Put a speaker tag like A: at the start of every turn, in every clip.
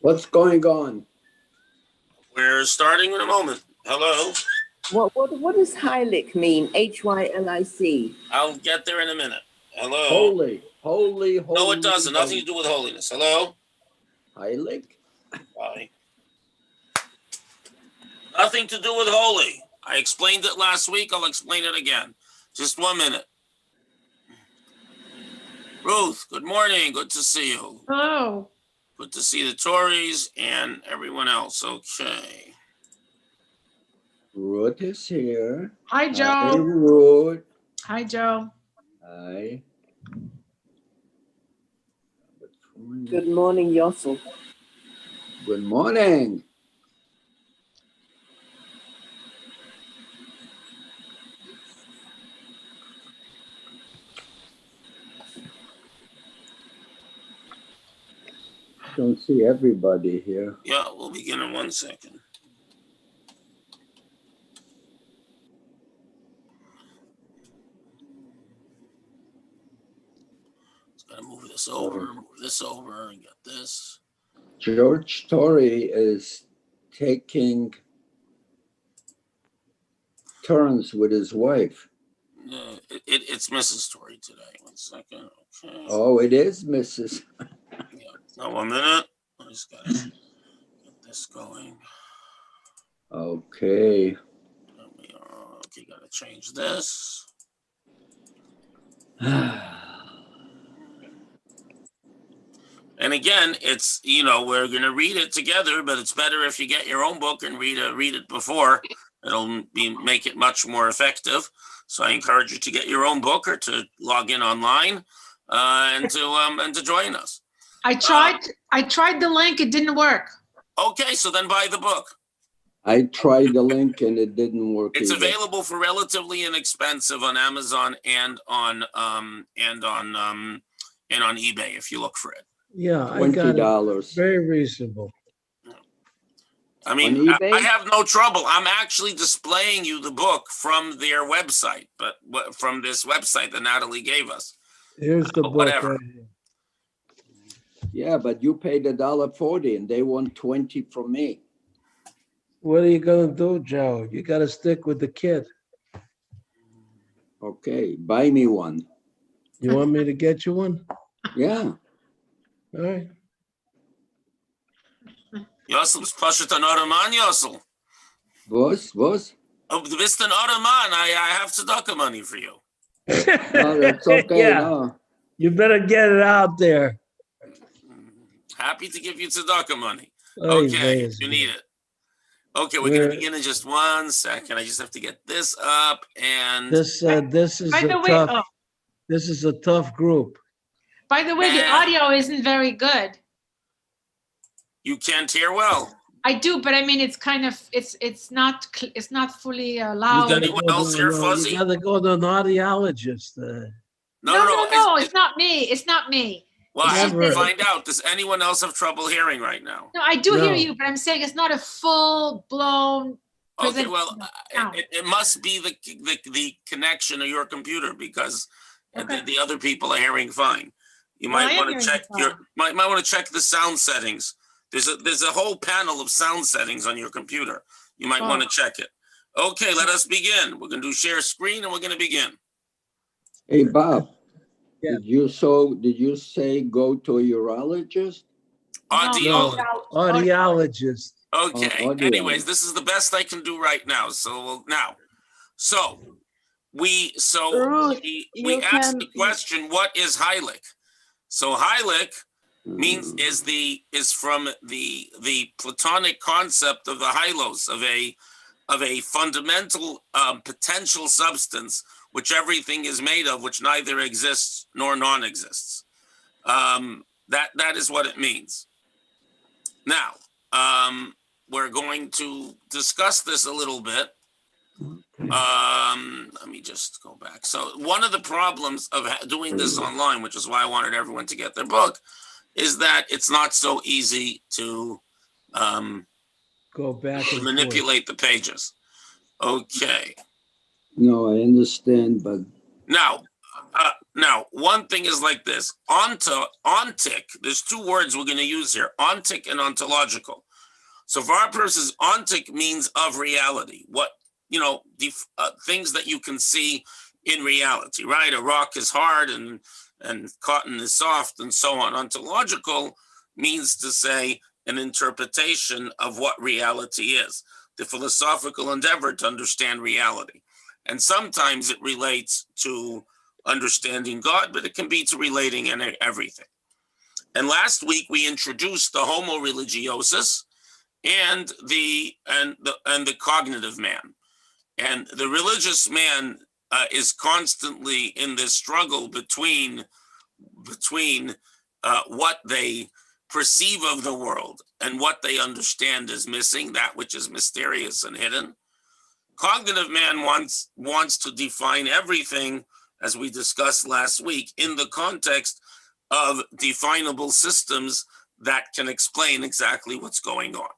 A: What's going on?
B: We're starting in a moment. Hello.
C: What does Hylic mean? Hylic?
B: I'll get there in a minute. Hello.
A: Holy.
B: No, it doesn't. Nothing to do with holiness. Hello.
A: Hylic?
B: Bye. Nothing to do with holy. I explained it last week. I'll explain it again. Just 1 minute. Ruth, good morning. Good to see you.
D: Hello.
B: Good to see the Tories and everyone else. Okay.
A: Ruth is here.
D: Hi, Joe.
A: Hi, Ruth.
D: Hi, Joe.
A: Hi.
C: Good morning, Yossel.
A: Good morning. Don't see everybody here.
B: Yeah, we'll begin in 1 second. Just gotta move this over, and get this.
A: George Torrey is taking turns with his wife.
B: It's Mrs. Tory today. 1 second. Okay.
A: Oh, it is Mrs.
B: Yeah. Now 1 minute. I just gotta get this going.
A: Okay.
B: There we are. Okay, gotta change this. And again, it's, we're going to read it together, but it's better if you get your own book and read it before. It'll make it much more effective. So I encourage you to get your own book or to log in online and to join us.
D: I tried the link. It didn't work.
B: Okay, so then buy the book.
A: I tried the link and it didn't work.
B: It's
A: either.
B: available for relatively inexpensive on Amazon and on eBay if you look for it.
E: Yeah, I got
A: $20.
E: it. Very reasonable.
B: I mean,
A: On eBay?
B: I have no trouble. I'm actually displaying you the book from their website, but from this website that Natalie gave us.
E: Here's the book.
B: Whatever.
E: Right here.
A: Yeah, but you paid $1.40 and they want 20 from me.
E: What are you gonna do, Joe? You got to stick with the kid.
A: Okay, buy me one.
E: You want me to get you one?
A: Yeah.
E: All right.
B: Yossel's Pashat an Ottoman, Yossel.
A: Was?
B: Oh, du bist an Ottoman. I have tzedakah money for you.
A: No, that's okay.
E: Yeah.
A: No.
E: You better get it out there.
B: Happy to give you tzedakah money.
E: Oy
B: Okay,
E: vey,
B: if you need it. Okay, we're going to begin in just 1 second. I just have to get this up and...
E: This is
D: By the
E: a
D: way,
E: tough. This is a tough group.
D: By the way, the audio isn't very good.
B: You can't hear well.
D: I do, but I mean, it's kind of it's not fully loud.
B: Anyone else here, Fuzzy?
E: You got to go to an audiologist.
D: No, it's not me. It's not me.
B: Well, I have to
E: Never.
B: find out. Does anyone else have trouble hearing right now?
D: No, I do
E: No.
D: hear you, but I'm saying it's not a full blown.
B: Okay, well, it must be the connection of your computer because the other people are hearing fine. You might want to check might want to check the sound settings. There's a whole panel of sound settings on your computer. You might want to check it. Okay, let us begin. We're going to do share screen and we're going to begin.
A: Hey, Bob.
E: Yeah.
A: Did you say go to a urologist?
E: Audiologist.
B: Okay.
A: Audio.
B: Anyways, this is the best I can do right now. We asked the question, what is Hylic? So Hylic is from the Platonic concept of the hylos, of a fundamental potential substance which everything is made of, which neither exists nor non-exists. That is what it means. Now, we're going to discuss this a little bit. Let me just go back. So one of the problems of doing this online, which is why I wanted everyone to get their book, is that it's not so easy to
E: Go back and
B: manipulate the pages. Okay.
A: No, I understand, but
B: Now, one thing is like this. Ontic, there's two words we're going to use here, ontic and ontological. So for our purposes, ontic means of reality. What, things that you can see in reality, right? A rock is hard and cotton is soft and so on. Ontological means to say an interpretation of what reality is, the philosophical endeavor to understand reality. And sometimes it relates to understanding God, but it can be to relating in everything. And last week we introduced the homo religiosus and the cognitive man. And the religious man is constantly in this struggle between what they perceive of the world and what they understand is missing, that which is mysterious and hidden. Cognitive man wants to define everything, as we discussed last week, in the context of definable systems that can explain exactly what's going on.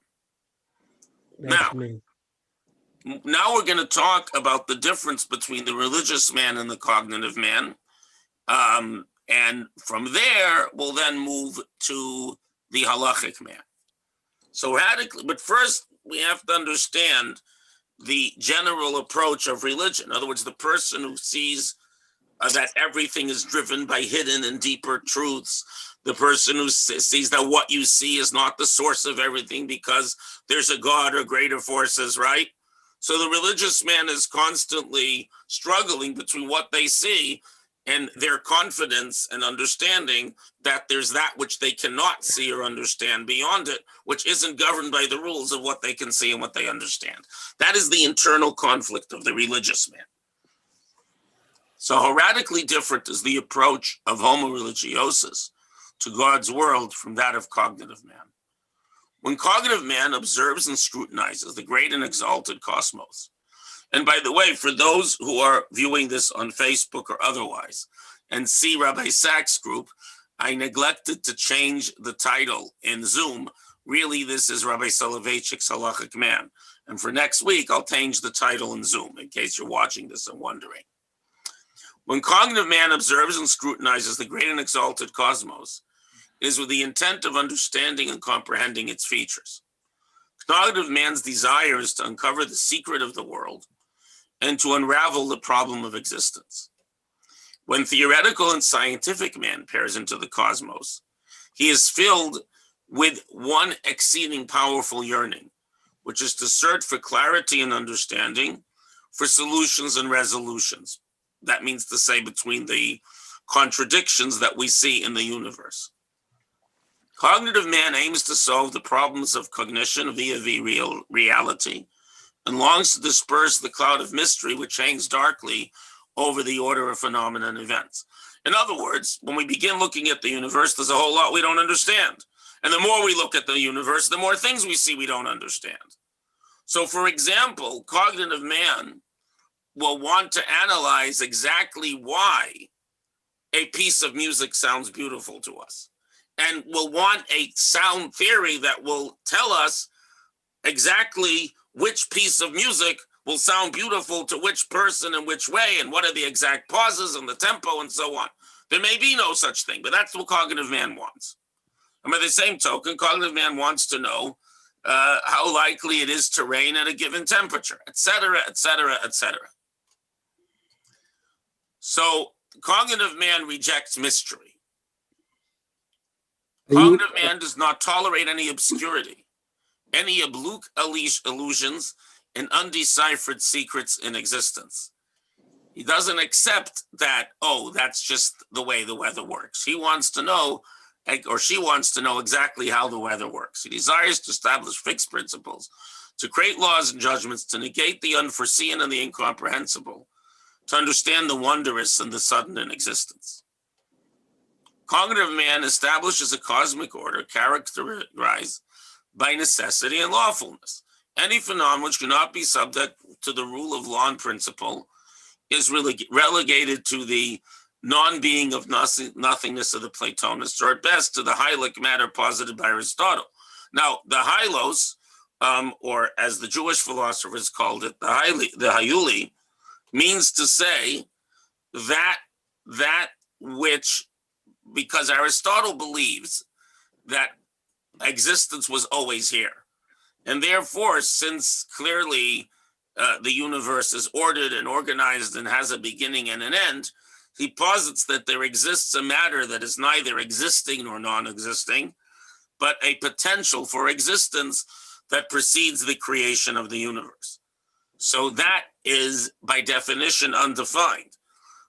E: That's me.
B: Now we're going to talk about the difference between the religious man and the cognitive man. And from there, we'll then move to the halachic man. So radically, but first we have to understand the general approach of religion. In other words, the person who sees that everything is driven by hidden and deeper truths, the person who sees that what you see is not the source of everything because there's a God or greater forces, right? So the religious man is constantly struggling between what they see and their confidence and understanding that there's that which they cannot see or understand beyond it, which isn't governed by the rules of what they can see and what they understand. That is the internal conflict of the religious man. So how radically different is the approach of homo religiosus to God's world from that of cognitive man? When cognitive man observes and scrutinizes the great and exalted cosmos, and by the way, for those who are viewing this on Facebook or otherwise and see Rabbi Sachs' group, I neglected to change the title in Zoom. Really, this is Rabbi Soloveitchik's Halachic Man. And for next week, I'll change the title in Zoom in case you're watching this and wondering. When cognitive man observes and scrutinizes the great and exalted cosmos, it is with the intent of understanding and comprehending its features. Cognitive man's desire is to uncover the secret of the world and to unravel the problem of existence. When theoretical and scientific man peers into the cosmos, he is filled with one exceeding powerful yearning, which is to search for clarity and understanding, for solutions and resolutions. That means to say between the contradictions that we see in the universe. Cognitive man aims to solve the problems of cognition via reality and longs to disperse the cloud of mystery which hangs darkly over the order of phenomena and events. In other words, when we begin looking at the universe, there's a whole lot we don't understand. And the more we look at the universe, the more things we see we don't understand. So for example, cognitive man will want to analyze exactly why a piece of music sounds beautiful to us, and will want a sound theory that will tell us exactly which piece of music will sound beautiful to which person in which way, and what are the exact pauses and the tempo and so on. There may be no such thing, but that's what cognitive man wants. And by the same token, cognitive man wants to know how likely it is to rain at a given temperature, et cetera, et cetera, et cetera. So cognitive man rejects mystery. Cognitive man does not tolerate any obscurity, any oblique illusions, and undeciphered secrets in existence. He doesn't accept that, oh, that's just the way the weather works. He wants to know, or she wants to know exactly how the weather works. He desires to establish fixed principles, to create laws and judgments, to negate the unforeseen and the incomprehensible, to understand the wondrous and the sudden in existence. Cognitive man establishes a cosmic order characterized by necessity and lawfulness. Any phenomenon which cannot be subject to the rule of law and principle is relegated to the non-being of nothingness of the Platonists, or at best to the Heilig matter posited by Aristotle. Now, the Hylos, or as the Jewish philosophers called it, the Hayuli, means to say that which, because Aristotle believes that existence was always here. And therefore, since clearly the universe is ordered and organized and has a beginning and an end, he posits that there exists a matter that is neither existing nor non-existing, but a potential for existence that precedes the creation of the universe. So that is, by definition, undefined.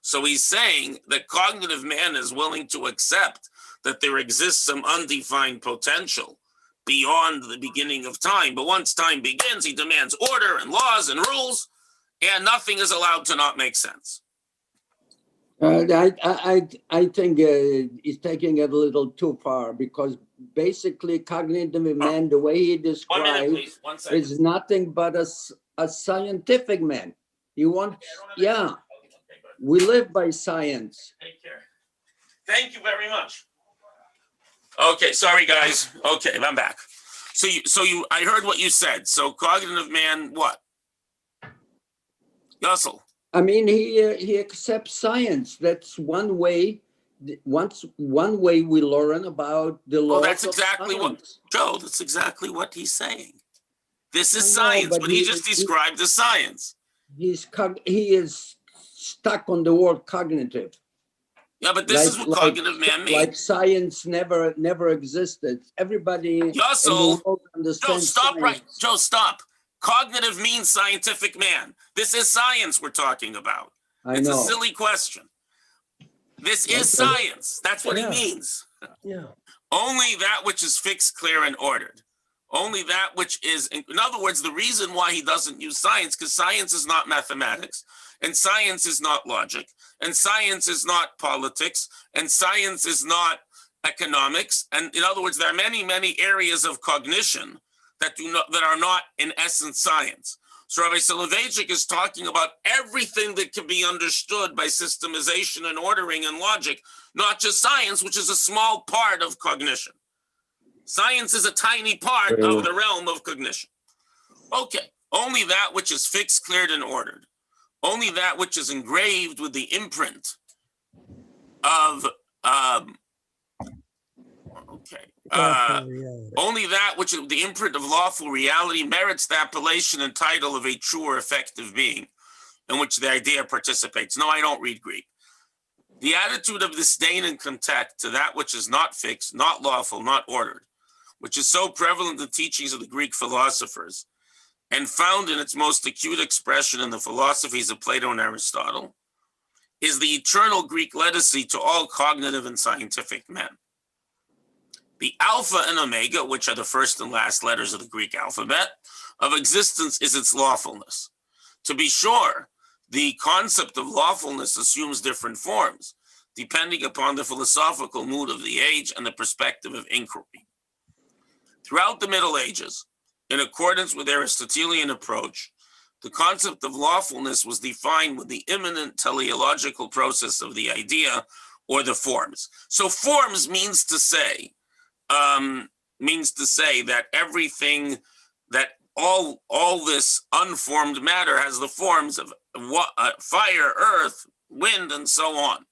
B: So he's saying that cognitive man is willing to accept that there exists some undefined potential beyond the beginning of time. But once time begins, he demands order and laws and rules, and nothing is allowed to not make sense.
A: I think he's taking it a little too far, because basically cognitive man, the way he describes, is nothing but a scientific man. He wants, yeah, we live by science.
B: Take care. Thank you very much. Okay, sorry guys. Okay, I'm back. So I heard what you said. So cognitive man, what? Yussel.
A: I mean, he accepts science. That's one way. One way we learn about the laws.
B: Well, that's exactly what, Joe. That's exactly what he's saying. This is science, but he just described the science.
A: He is stuck on the word cognitive.
B: Yeah, but this is what cognitive man means.
A: Like science never existed. Everybody
B: Yussel, Joe, stop
A: science.
B: right. Joe, stop. Cognitive means scientific man. This is science we're talking about. It's a silly question. This is science. That's what he means.
E: Yeah.
B: Only that which is fixed, clear, and ordered. Only that which is, in other words, the reason why he doesn't use science, because science is not mathematics, and science is not logic, and science is not politics, and science is not economics. And in other words, there are many, many areas of cognition that are not in essence science. So Rabbi Soloveitchik is talking about everything that can be understood by systemization and ordering and logic, not just science, which is a small part of cognition. Science is a tiny part of the realm of cognition. Okay, only that which is fixed, cleared, and ordered. Only that which is engraved with the imprint of, only that which is the imprint of lawful reality merits the appellation and title of a true or effective being in which the idea participates. No, I don't read Greek. The attitude of disdain and contempt to that which is not fixed, not lawful, not ordered, which is so prevalent in the teachings of the Greek philosophers and found in its most acute expression in the philosophies of Plato and Aristotle, is the eternal Greek legacy to all cognitive and scientific men. The alpha and omega, which are the first and last letters of the Greek alphabet, of existence is its lawfulness. To be sure, the concept of lawfulness assumes different forms, depending upon the philosophical mood of the age and the perspective of inquiry. Throughout the Middle Ages, in accordance with Aristotelian approach, the concept of lawfulness was defined with the immanent teleological process of the idea or the forms. So forms means to say that everything, that all this unformed matter has the forms of fire, earth, wind, and so on.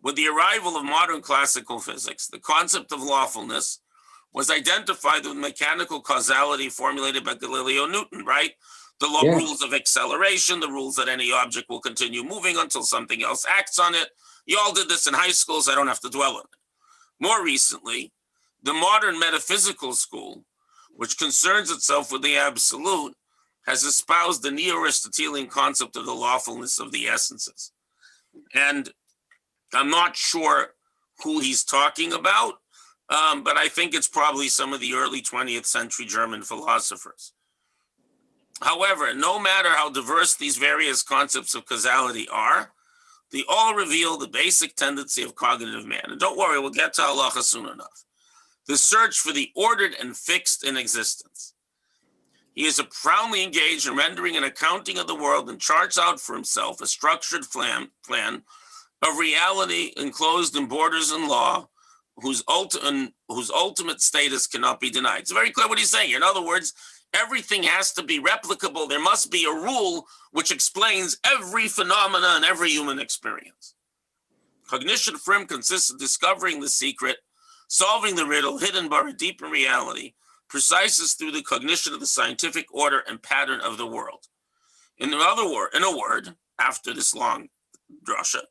B: With the arrival of modern classical physics, the concept of lawfulness was identified with mechanical causality formulated by Galileo Newton, right? The rules of acceleration, the rules that any object will continue moving until something else acts on it. You all did this in high school, so I don't have to dwell on it. More recently, the modern metaphysical school, which concerns itself with the absolute, has espoused the neo-Aristotelian concept of the lawfulness of the essences. And I'm not sure who he's talking about, but I think it's probably some of the early 20th century German philosophers. However, no matter how diverse these various concepts of causality are, they all reveal the basic tendency of cognitive man. And don't worry, we'll get to halacha soon enough. The search for the ordered and fixed in existence. He is profoundly engaged in rendering an accounting of the world and charts out for himself a structured plan of reality enclosed in borders and law, whose ultimate status cannot be denied. It's very clear what he's saying. In other words, everything has to be replicable. There must be a rule which explains every phenomena and every human experience. Cognition for him consists of discovering the secret, solving the riddle hidden buried deep in reality, precise as through the cognition of the scientific order and pattern of the world. In a word, after this long drasha,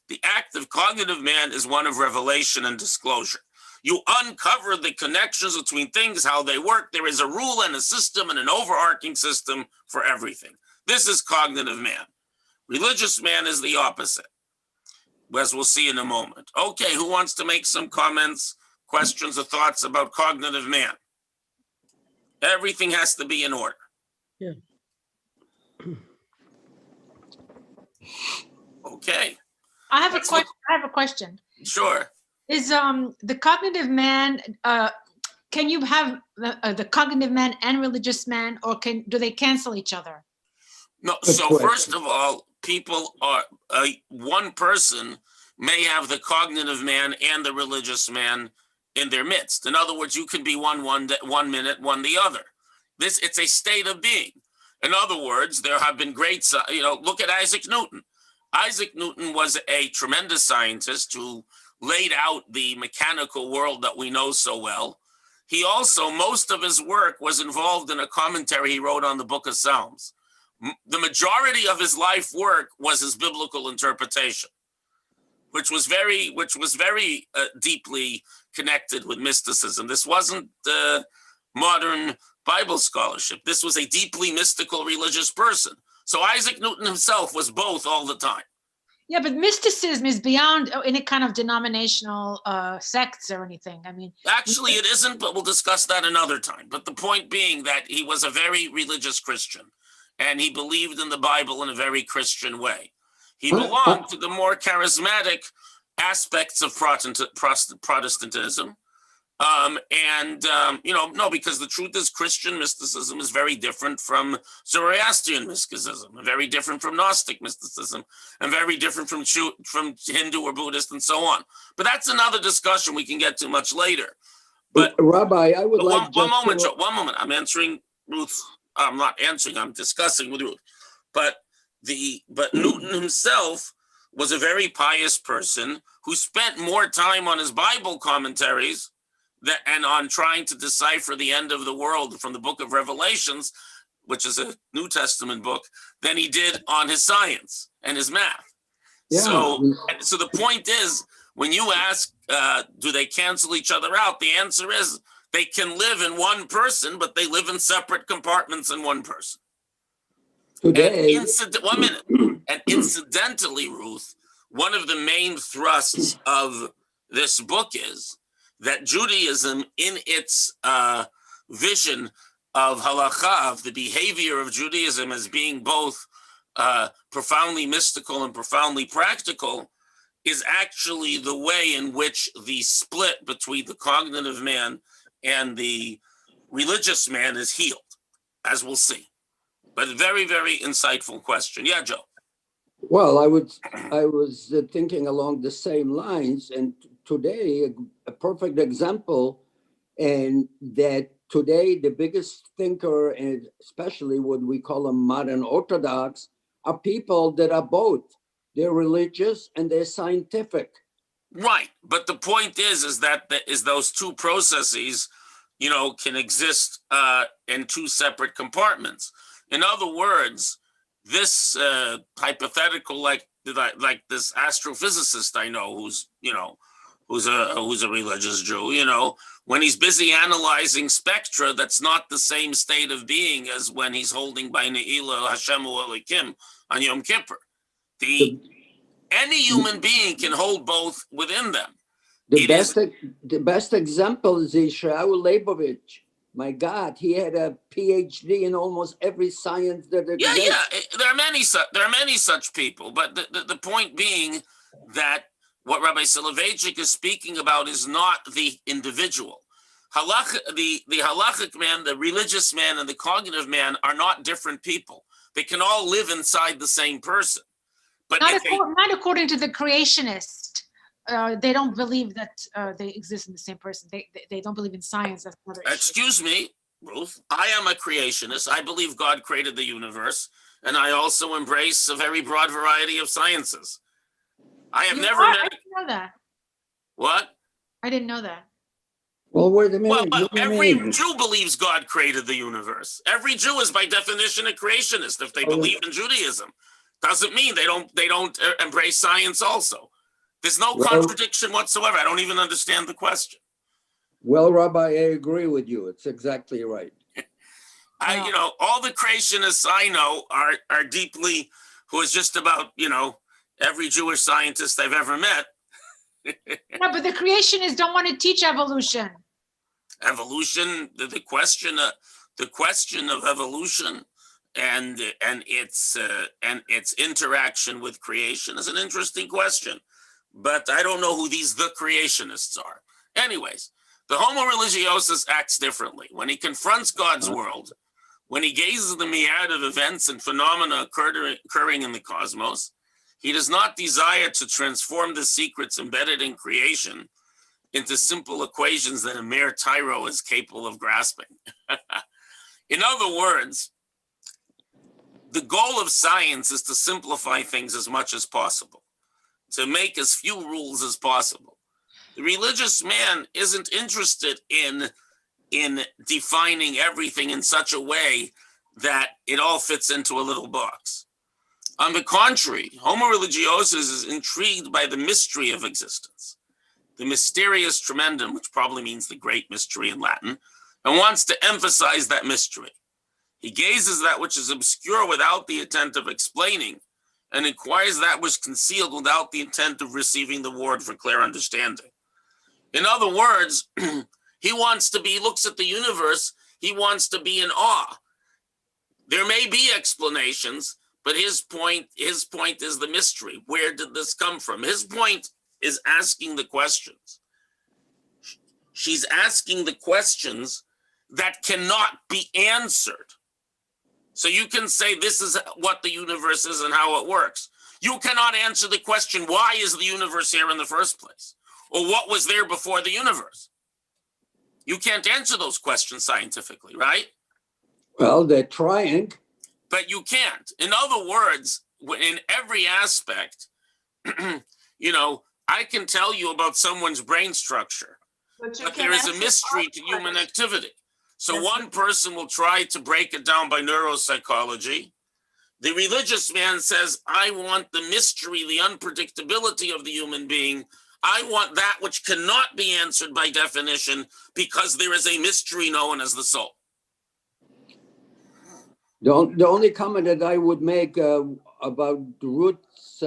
B: the act of cognitive man is one of revelation and disclosure. You uncover the connections between things, how they work. There is a rule and a system and an overarching system for everything. This is cognitive man. Religious man is the opposite, as we'll see in a moment. Okay, who wants to make some comments, questions, or thoughts about cognitive man? Everything has to be in order.
E: Yeah.
B: Okay.
D: I have a question.
B: Sure.
D: Is the cognitive man, can you have the cognitive man and religious man, or do they cancel each other?
B: No. So first of all, people are one person may have the cognitive man and the religious man in their midst. In other words, you can be one minute, one the other. It's a state of being. In other words, there have been great, look at Isaac Newton. Isaac Newton was a tremendous scientist who laid out the mechanical world that we know so well. He also, most of his work was involved in a commentary he wrote on the Book of Psalms. The majority of his life work was his biblical interpretation, which was very deeply connected with mysticism. This wasn't modern Bible scholarship. This was a deeply mystical religious person. So Isaac Newton himself was both all the time.
D: Yeah, but mysticism is beyond any kind of denominational sects or anything. I mean,
B: actually, it isn't, but we'll discuss that another time. But the point being that he was a very religious Christian, and he believed in the Bible in a very Christian way. He belonged to the more charismatic aspects of Protestantism. Because the truth is Christian mysticism is very different from Zoroastrian mysticism, and very different from Gnostic mysticism, and very different from Hindu or Buddhist and so on. But that's another discussion we can get to much later. But
A: Rabbi, I would like
B: one moment, Joe, one moment. I'm answering Ruth. I'm not answering, I'm discussing with Ruth. But Newton himself was a very pious person who spent more time on his Bible commentaries and on trying to decipher the end of the world from the book of Revelations, which is a New Testament book, than he did on his science and his math. Yeah. So the point is, when you ask, do they cancel each other out? The answer is they can live in one person, but they live in separate compartments in one person.
A: Today,
B: and incidentally, Ruth, one of the main thrusts of this book is that Judaism, in its vision of halakha, of the behavior of Judaism as being both profoundly mystical and profoundly practical, is actually the way in which the split between the cognitive man and the religious man is healed, as we'll see. But a very, very insightful question. Yeah, Joe.
A: Well, I was thinking along the same lines, and today a perfect example, and that today the biggest thinker, and especially what we call them modern Orthodox, are people that are both. They're religious and they're scientific.
B: Right, but the point is that those two processes, can exist in two separate compartments. In other words, this hypothetical, like this astrophysicist I know, who's a religious Jew, when he's busy analyzing spectra, that's not the same state of being as when he's holding by Ne'ilah Hashem Elokim on Yom Kippur. Any human being can hold both within them.
A: The best example is Yeshayahu Leibovich. My God, he had a PhD in almost every science that exists.
B: Yeah. There are many such people. But the point being that what Rabbi Soloveitchik is speaking about is not the individual. The halachic man, the religious man, and the cognitive man are not different people. They can all live inside the same person. But
D: not according to the creationist. They don't believe that they exist in the same person. They don't believe in science. That's another issue.
B: Excuse me, Ruth. I am a creationist. I believe God created the universe, and I also embrace a very broad variety of sciences. I have never met.
D: I didn't know that.
B: What?
D: I didn't know that.
A: Well, wait a minute.
B: Well,
A: What do you
B: every
A: mean?
B: Jew believes God created the universe. Every Jew is by definition a creationist if they believe in Judaism. Doesn't mean they don't embrace science also. There's no contradiction whatsoever. I don't even understand the question.
A: Well, Rabbi, I agree with you. It's exactly right.
B: All the creationists I know are deeply, who is just about, every Jewish scientist I've ever met.
D: No, but the creationists don't want to teach evolution.
B: Evolution, the question of evolution and its interaction with creation is an interesting question, but I don't know who the creationists are. Anyways, the homo religiosus acts differently. When he confronts God's world, when he gazes at the myriad of events and phenomena occurring in the cosmos, he does not desire to transform the secrets embedded in creation into simple equations that a mere tyro is capable of grasping. In other words, the goal of science is to simplify things as much as possible, to make as few rules as possible. The religious man isn't interested in defining everything in such a way that it all fits into a little box. On the contrary, homo religiosus is intrigued by the mystery of existence, the mysterious tremendum, which probably means the great mystery in Latin, and wants to emphasize that mystery. He gazes that which is obscure without the intent of explaining, and inquires that which is concealed without the intent of receiving the word for clear understanding. In other words, he looks at the universe, he wants to be in awe. There may be explanations, but his point is the mystery. Where did this come from? His point is asking the questions. She's asking the questions that cannot be answered. So you can say this is what the universe is and how it works. You cannot answer the question, why is the universe here in the first place? Or what was there before the universe? You can't answer those questions scientifically, right?
A: Well, they're trying.
B: But you can't. In other words, in every aspect, I can tell you about someone's brain structure, but there is a mystery to human activity. So one person will try to break it down by neuropsychology. The religious man says, I want the mystery, the unpredictability of the human being. I want that which cannot be answered by definition because there is a mystery known as the soul.
A: The only comment that I would make about Ruth's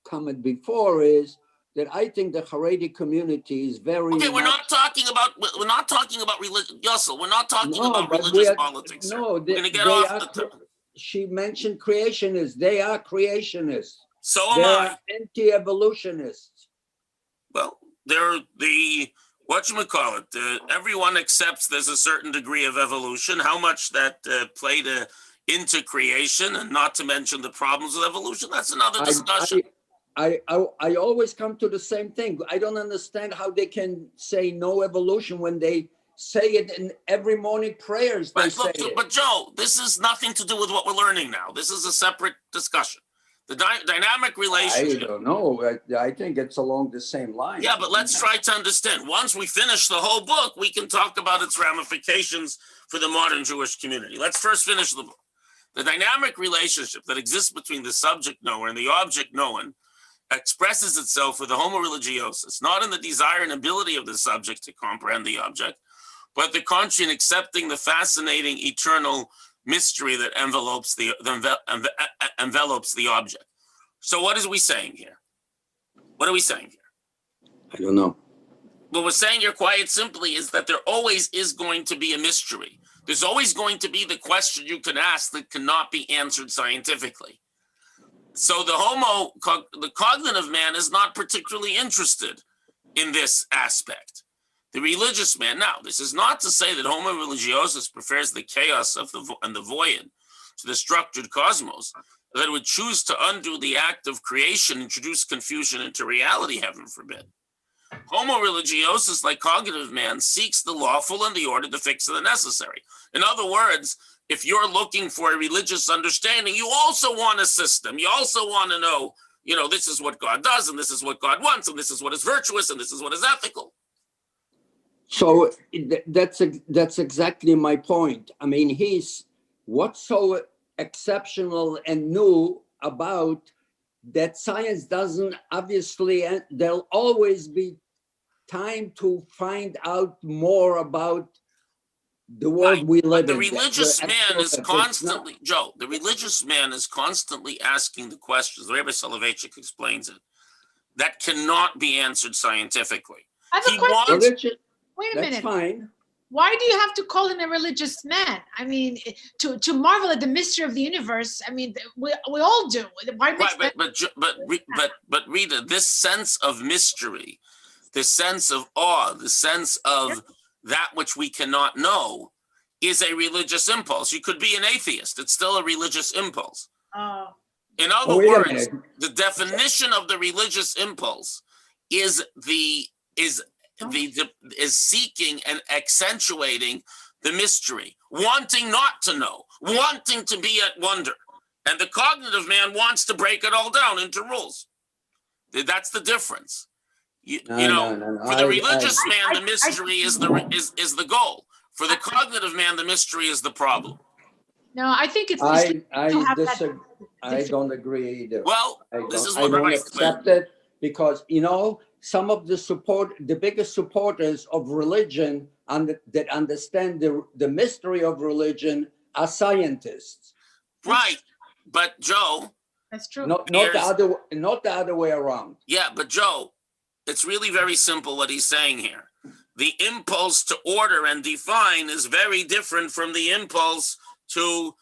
A: comment before is that I think the Haredi community is very.
B: Okay, we're not talking about religion, Yossel. We're not talking about religious politics.
A: No,
B: we're going to get off the.
A: She mentioned creationists. They are creationists.
B: So am I.
A: They are anti-evolutionists.
B: Well, they're everyone accepts there's a certain degree of evolution. How much that played into creation, and not to mention the problems with evolution, that's another discussion.
A: I always come to the same thing. I don't understand how they can say no evolution when they say it in every morning prayers. But
B: Joe, this has nothing to do with what we're learning now. This is a separate discussion. The dynamic relationship.
A: I don't know. I think it's along the same line.
B: Yeah, but let's try to understand. Once we finish the whole book, we can talk about its ramifications for the modern Jewish community. Let's first finish the book. The dynamic relationship that exists between the subject knower and the object known expresses itself with the homo religiosus, not in the desire and ability of the subject to comprehend the object, but the contrary in accepting the fascinating eternal mystery that envelopes the object. So what are we saying here? What are we saying here?
A: I don't know.
B: What we're saying here quite simply is that there always is going to be a mystery. There's always going to be the question you can ask that cannot be answered scientifically. So the cognitive man is not particularly interested in this aspect. The religious man. Now, this is not to say that homo religiosus prefers the chaos of and the void to the structured cosmos. that would choose to undo the act of creation, introduce confusion into reality, heaven forbid. Homo religiosus, like cognitive man, seeks the lawful and the order to fix the necessary. In other words, if you're looking for a religious understanding, you also want a system. You also want to know, this is what God does, and this is what God wants, and this is what is virtuous, and this is what is ethical.
A: So that's exactly my point. I mean, what's so exceptional and new about that science doesn't obviously, there'll always be time to find out more about the world we live in.
B: The religious man is constantly, Joe, the religious man is constantly asking the questions. The Rabbi Soloveitchik explains it, that cannot be answered scientifically.
D: I have a question. Wait a minute.
A: That's fine.
D: Why do you have to call him a religious man? I mean, to marvel at the mystery of the universe. I mean, we all do. Why
B: right, but Rita, this sense of mystery, the sense of awe, the sense of that which we cannot know, is a religious impulse. You could be an atheist; it's still a religious impulse. In other words, the definition of the religious impulse is seeking and accentuating the mystery, wanting not to know, wanting to be at wonder. And the cognitive man wants to break it all down into rules. That's the difference. For the religious man, the mystery is the goal. For the cognitive man, the mystery is the problem.
D: No, I think it's.
A: I don't agree either.
B: Well, this is what
A: I don't accept it, because some of the biggest supporters of religion that understand the mystery of religion are scientists.
B: Right, but Joe,
D: that's true.
A: Not the other way around.
B: Yeah, but Joe, it's really very simple what he's saying here. The impulse to order and define is very different from the impulse to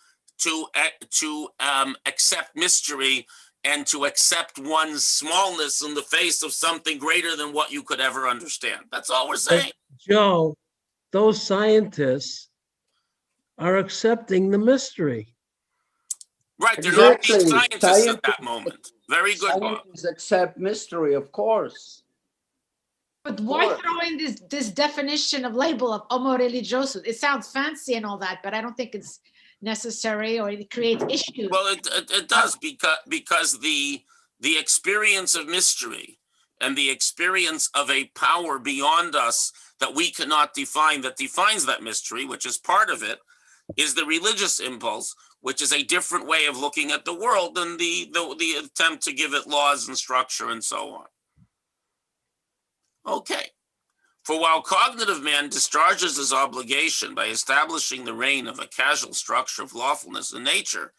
B: accept mystery and to accept one's smallness in the face of something greater than what you could ever understand. That's all we're saying.
E: Joe, those scientists are accepting the mystery.
B: Right, they're not being scientists at that moment. Very good, Bob.
A: Scientists accept mystery, of course.
D: But why throw in this definition of label of homo religiosus? It sounds fancy and all that, but I don't think it's necessary, or it creates issues.
B: Well, it does, because the experience of mystery and the experience of a power beyond us that we cannot define, that defines that mystery, which is part of it, is the religious impulse, which is a different way of looking at the world than the attempt to give it laws and structure and so on. Okay. For while cognitive man discharges his obligation by establishing the reign of a causal structure of lawfulness in nature,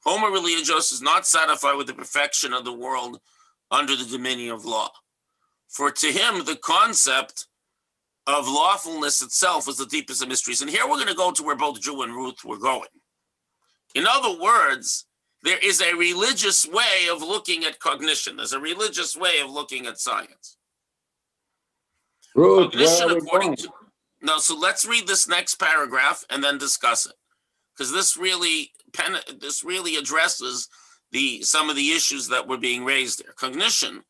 B: Homo religiosus is not satisfied with the perfection of the world under the dominion of law. For to him, the concept of lawfulness itself is the deepest of mysteries. And here we're going to go to where both Jew and Ruth were going. In other words, there is a religious way of looking at cognition. There's a religious way of looking at science.
A: Ruth,
B: Cognition, according to, no, so let's read this next paragraph and then discuss it, because this really addresses some of the issues that were being raised there. Cognition,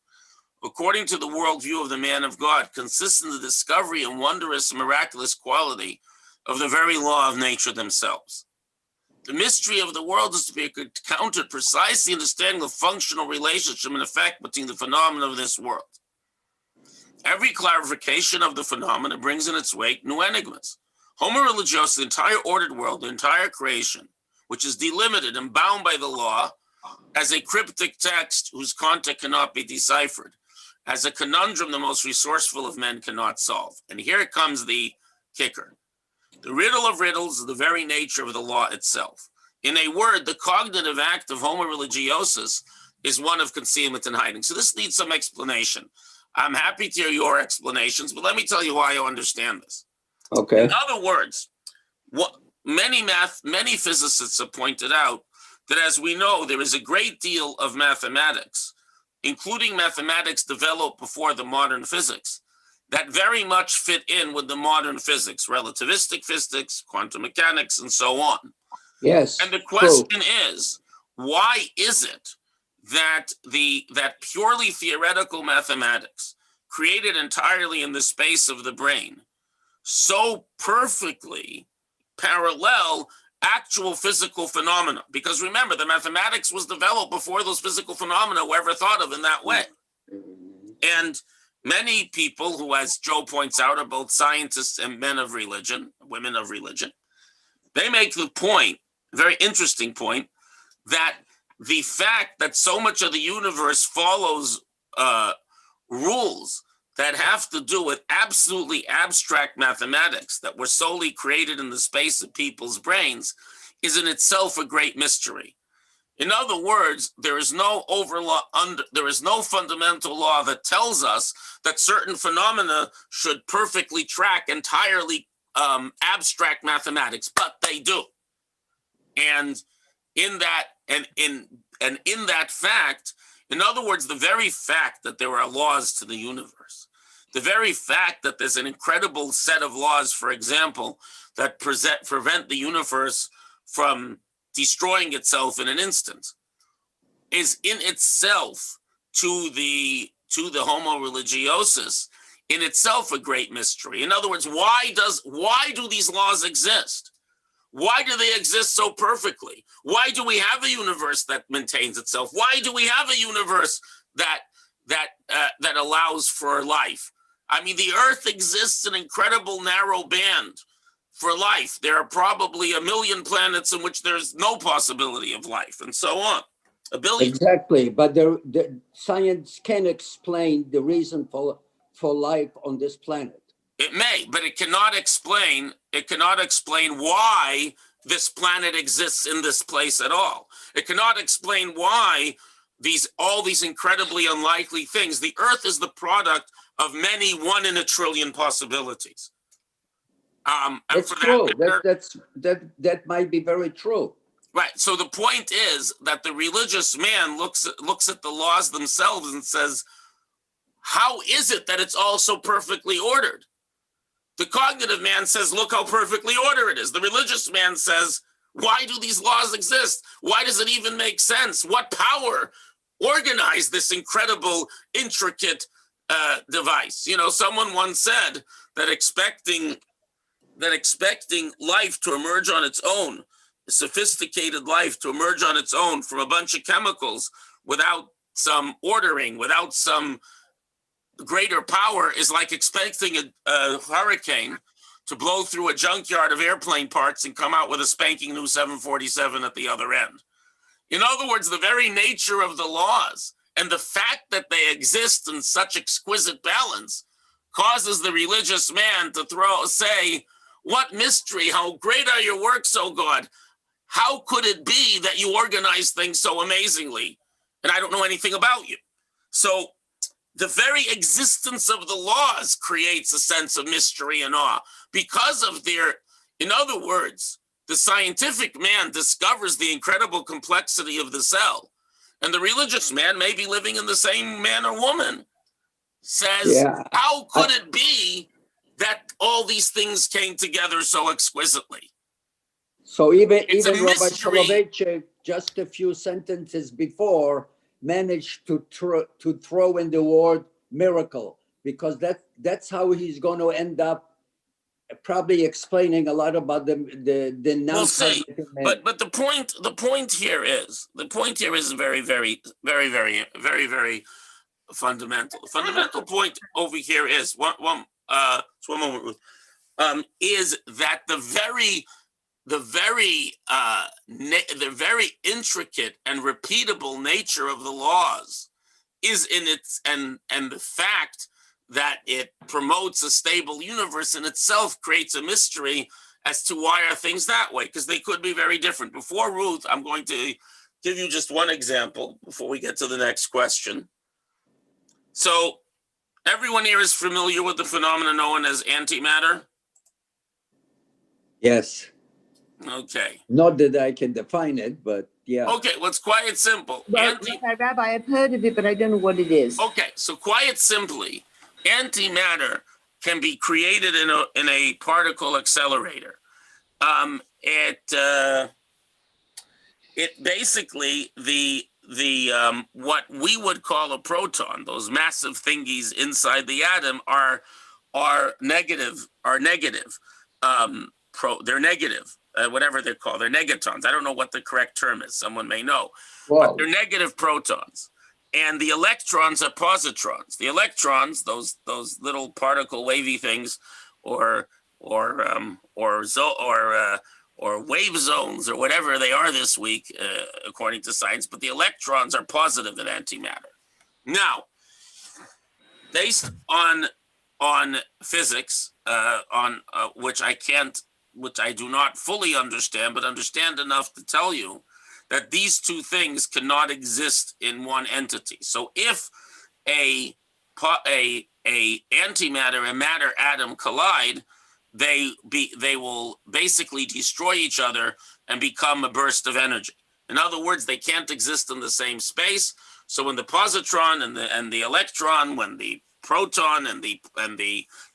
B: according to the worldview of the man of God, consists in the discovery and wondrous and miraculous quality of the very law of nature themselves. The mystery of the world is to be counted precisely in understanding the functional relationship and effect between the phenomena of this world. Every clarification of the phenomena brings in its wake new enigmas. Homo religiosus, the entire ordered world, the entire creation, which is delimited and bound by the law, as a cryptic text whose content cannot be deciphered, as a conundrum the most resourceful of men cannot solve. And here comes the kicker. The riddle of riddles is the very nature of the law itself. In a word, the cognitive act of homo religiosus is one of concealment and hiding. So this needs some explanation. I'm happy to hear your explanations, but let me tell you why I understand this.
A: Okay.
B: In other words, what many physicists have pointed out that, as we know, there is a great deal of mathematics, including mathematics developed before the modern physics, that very much fit in with the modern physics, relativistic physics, quantum mechanics, and so on.
A: Yes.
B: And the question is, why is it that that purely theoretical mathematics created entirely in the space of the brain so perfectly parallel actual physical phenomena? Because remember, the mathematics was developed before those physical phenomena were ever thought of in that way. And many people who, as Joe points out, are both scientists and men of religion, women of religion, they make the point, very interesting point, that the fact that so much of the universe follows rules that have to do with absolutely abstract mathematics that were solely created in the space of people's brains is in itself a great mystery. In other words, there is no fundamental law that tells us that certain phenomena should perfectly track entirely abstract mathematics, but they do. And in that fact, in other words, the very fact that there are laws to the universe, the very fact that there's an incredible set of laws, for example, that prevent the universe from destroying itself in an instant, is in itself to the homo religiosus in itself a great mystery. In other words, why do these laws exist? Why do they exist so perfectly? Why do we have a universe that maintains itself? Why do we have a universe that allows for life? I mean, the Earth exists in an incredible narrow band for life. There are probably 1 million planets in which there's no possibility of life, and so on. 1 billion.
A: Exactly, but the science can explain the reason for life on this planet.
B: It may, but it cannot explain why this planet exists in this place at all. It cannot explain why all these incredibly unlikely things. The Earth is the product of many 1 in a trillion possibilities.
A: That's true. That might be very true.
B: Right. So the point is that the religious man looks at the laws themselves and says, how is it that it's all so perfectly ordered? The cognitive man says, look how perfectly ordered it is. The religious man says, why do these laws exist? Why does it even make sense? What power organized this incredible, intricate device? You know, someone once said that expecting life to emerge on its own, sophisticated life to emerge on its own from a bunch of chemicals without some ordering, without some greater power, is like expecting a hurricane to blow through a junkyard of airplane parts and come out with a spanking new 747 at the other end. In other words, the very nature of the laws and the fact that they exist in such exquisite balance causes the religious man to say, what mystery, how great are your works, O God? How could it be that you organize things so amazingly and I don't know anything about you? So the very existence of the laws creates a sense of mystery and awe because of in other words, the scientific man discovers the incredible complexity of the cell, and the religious man, maybe living in the same man or woman, says, how could it be that all these things came together so exquisitely?
A: So even Rabbi Soloveitchik, just a few sentences before, managed to throw in the word miracle, because that's how he's going to end up probably explaining a lot about the non-cognitive man.
B: But the point here is very, very, very, very, very, very fundamental. The fundamental point over here is one moment, Ruth, is that the very intricate and repeatable nature of the laws is in its and the fact that it promotes a stable universe in itself creates a mystery as to why are things that way, because they could be very different. Before Ruth, I'm going to give you just one example before we get to the next question. So everyone here is familiar with the phenomenon known as antimatter?
A: Yes.
B: Okay.
A: Not that I can define it, but yeah.
B: Okay, well, it's quite simple.
C: Well, Rabbi, I've heard of it, but I don't know what it is.
B: Okay, so quite simply, antimatter can be created in a particle accelerator. It it basically what we would call a proton, those massive thingies inside the atom are negative. They're negative, whatever they're called. They're negatons. I don't know what the correct term is. Someone may know.
A: Wow.
B: But they're negative protons. And the electrons are positrons. The electrons, those little particle wavy things, or wave zones, or whatever they are this week, according to science. But the electrons are positive in antimatter. Now, based on physics, which I do not fully understand, but understand enough to tell you that these two things cannot exist in one entity. So if a antimatter and matter atom collide, they will basically destroy each other and become a burst of energy. In other words, they can't exist in the same space. So when the positron and the electron, when the proton and the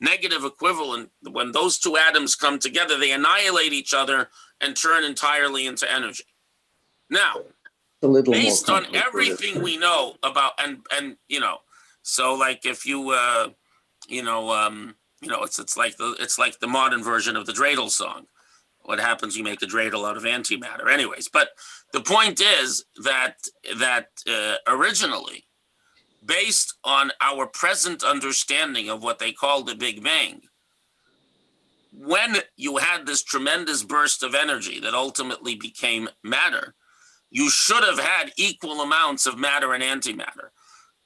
B: negative equivalent, when those two atoms come together, they annihilate each other and turn entirely into energy. Now, based on everything we know about, and so like if it's like the modern version of the dreidel song. What happens? You make a dreidel out of antimatter. Anyways, but the point is that originally, based on our present understanding of what they call the Big Bang, when you had this tremendous burst of energy that ultimately became matter, you should have had equal amounts of matter and antimatter.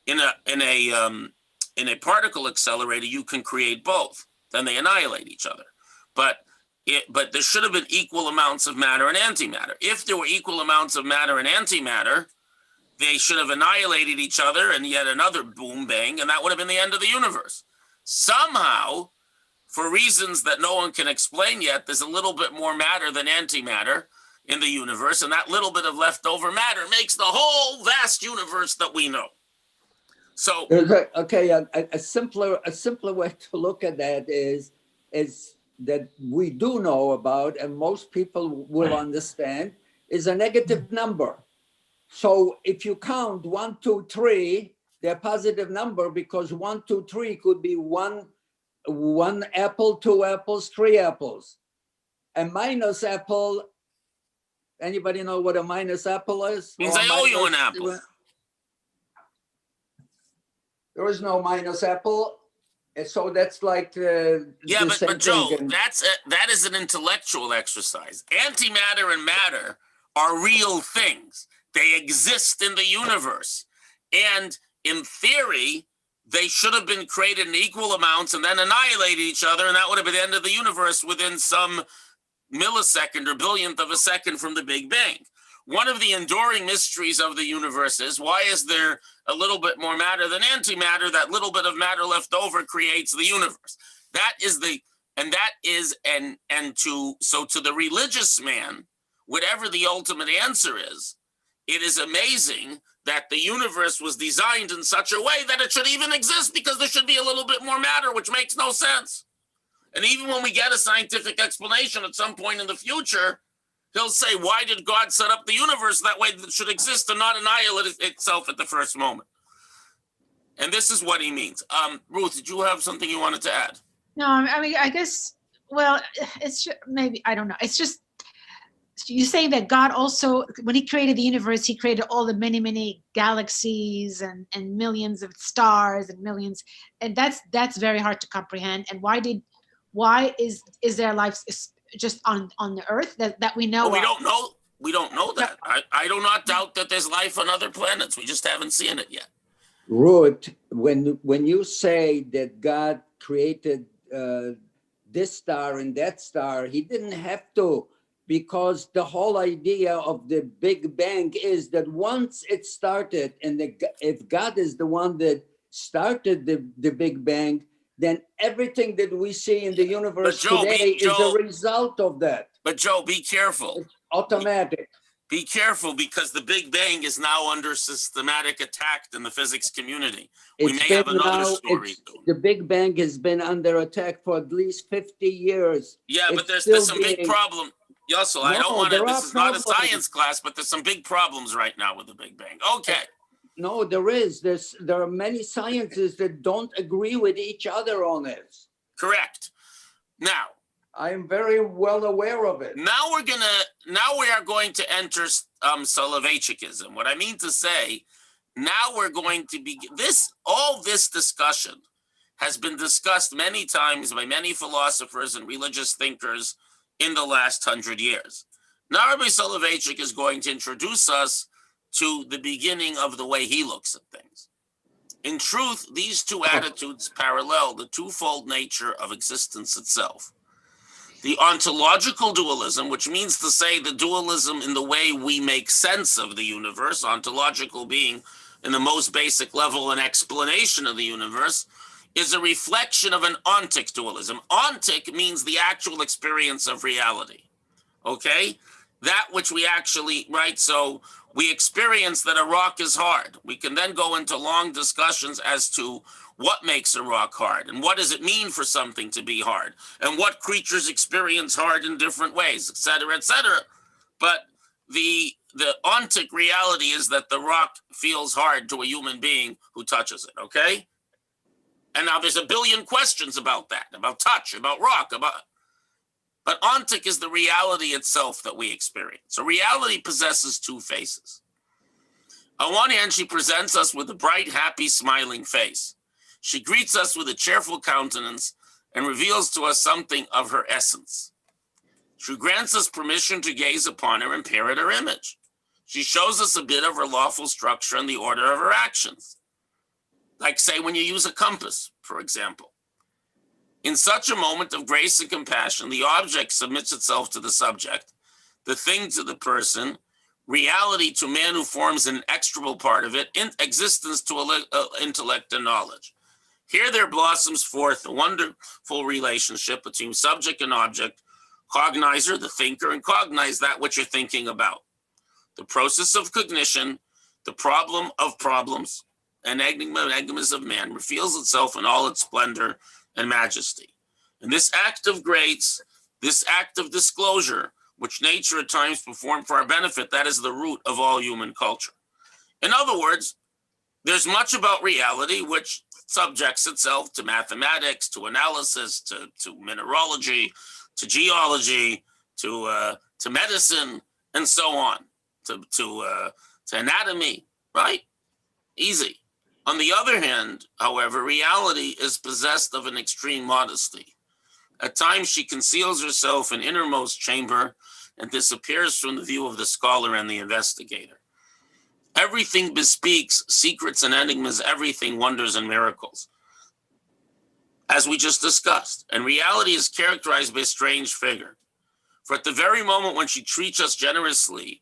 B: In a particle accelerator, you can create both. Then they annihilate each other. But there should have been equal amounts of matter and antimatter. If there were equal amounts of matter and antimatter, they should have annihilated each other and yet another boom bang, and that would have been the end of the universe. Somehow, for reasons that no one can explain yet, there's a little bit more matter than antimatter in the universe, and that little bit of leftover matter makes the whole vast universe that we know. So
A: a simpler way to look at that is that we do know about, and most people will understand, is a negative number. So if you count 1, 2, 3, they're positive number, because 1, 2, 3 could be one apple, 2 apples, 3 apples. A minus apple, anybody know what a minus apple is?
B: Means I owe you an apple.
A: There is no minus apple. And so that's like
B: but Joe, that is an intellectual exercise. Antimatter and matter are real things. They exist in the universe. And in theory, they should have been created in equal amounts and then annihilated each other, and that would have been the end of the universe within some millisecond or billionth of a second from the Big Bang. One of the enduring mysteries of the universe is, why is there a little bit more matter than antimatter? That little bit of matter left over creates the universe. To the religious man, whatever the ultimate answer is, it is amazing that the universe was designed in such a way that it should even exist, because there should be a little bit more matter, which makes no sense. And even when we get a scientific explanation at some point in the future, he'll say, why did God set up the universe that way that it should exist and not annihilate itself at the first moment? And this is what he means. Ruth, did you have something you wanted to add?
D: No, I mean, I guess, well, it's just, maybe, I don't know. It's just, you're saying that God also, when he created the universe, he created all the many, many galaxies and millions of stars and millions. And that's very hard to comprehend. And why is there life just on the earth that we know?
B: Well, we don't know that. I do not doubt that there's life on other planets. We just haven't seen it yet.
A: Ruth, when you say that God created this star and that star, he didn't have to, because the whole idea of the Big Bang is that once it started, and if God is the one that started the Big Bang, then everything that we see in the universe today is a result of that.
B: But Joe, be careful.
A: It's automatic.
B: Be careful, because the Big Bang is now under systematic attack in the physics community. We may have another story.
A: The Big Bang has been under attack for at least 50 years.
B: Yeah, but there's some big problem. Yossel, I don't want to,
A: there are
B: this is not a
A: problems.
B: science class, but there's some big problems right now with the Big Bang. Okay.
A: No, there is. There are many sciences that don't agree with each other on this.
B: Correct. Now,
A: I am very well aware of it.
B: now we are going to enter Soloveitchikism. What I mean to say, now we're going to be all this discussion has been discussed many times by many philosophers and religious thinkers in the last 100 years. Now Rabbi Soloveitchik is going to introduce us to the beginning of the way he looks at things. In truth, these two attitudes parallel the twofold nature of existence itself. The ontological dualism, which means to say the dualism in the way we make sense of the universe, ontological being in the most basic level an explanation of the universe, is a reflection of an ontic dualism. Ontic means the actual experience of reality, okay? That which we actually, right? So we experience that a rock is hard. We can then go into long discussions as to what makes a rock hard and what does it mean for something to be hard and what creatures experience hard in different ways, et cetera, et cetera. But the ontic reality is that the rock feels hard to a human being who touches it, okay? And now there's a billion questions about that, about touch, about rock, but ontic is the reality itself that we experience. So reality possesses two faces. On one hand, she presents us with a bright, happy, smiling face. She greets us with a cheerful countenance and reveals to us something of her essence. She grants us permission to gaze upon her and peer at her image. She shows us a bit of her lawful structure and the order of her actions. Like, say, when you use a compass, for example. In such a moment of grace and compassion, the object submits itself to the subject, the thing to the person, reality to man who forms an inexorable part of it, existence to intellect and knowledge. Here there blossoms forth a wonderful relationship between subject and object, cognizer, the thinker, and cognize that which you're thinking about. The process of cognition, the problem of problems, and enigmas of man reveals itself in all its splendor and majesty. And this act of grace, this act of disclosure, which nature at times performed for our benefit, that is the root of all human culture. In other words, there's much about reality which subjects itself to mathematics, to analysis, to mineralogy, to geology, to medicine, and so on, to anatomy, right? Easy. On the other hand, however, reality is possessed of an extreme modesty. At times, she conceals herself in innermost chamber and disappears from the view of the scholar and the investigator. Everything bespeaks secrets and enigmas, everything wonders and miracles, as we just discussed. And reality is characterized by a strange figure. For at the very moment when she treats us generously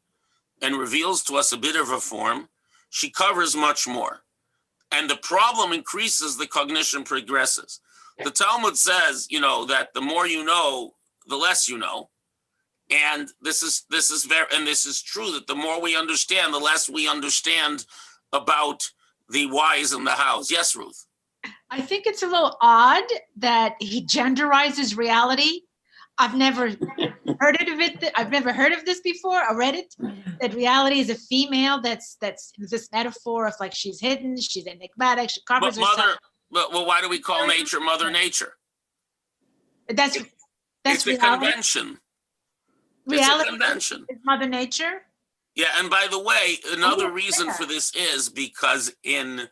B: and reveals to us a bit of her form, she covers much more. And the problem increases, the cognition progresses. The Talmud says, that the more you know, the less you know. And this is true, that the more we understand, the less we understand about the whys in the hows. Yes, Ruth.
D: I think it's a little odd that he genderizes reality. I've never heard of it. I've never heard of this before. I read it, that reality is a female. That's this metaphor of like she's hidden, she's enigmatic, she covers herself.
B: Well, why do we call nature Mother Nature?
D: That's
B: it's a convention.
D: Reality
B: it's a convention.
D: Is Mother Nature.
B: Yeah, and by the way, another reason for this is because in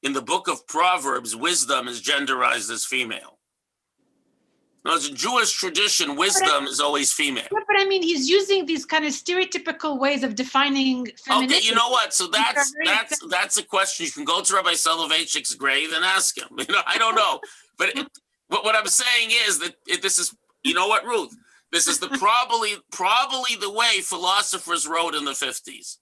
B: the book of Proverbs, wisdom is genderized as female. Now, as a Jewish tradition, wisdom is always female.
D: Yeah, but I mean, he's using these kind of stereotypical ways of defining femininity.
B: Okay, you know what? So that's a question. You can go to Rabbi Soloveitchik's grave and ask him. I don't know. But what I'm saying is that this is, you know what, Ruth? This is probably the way philosophers wrote in the 50s.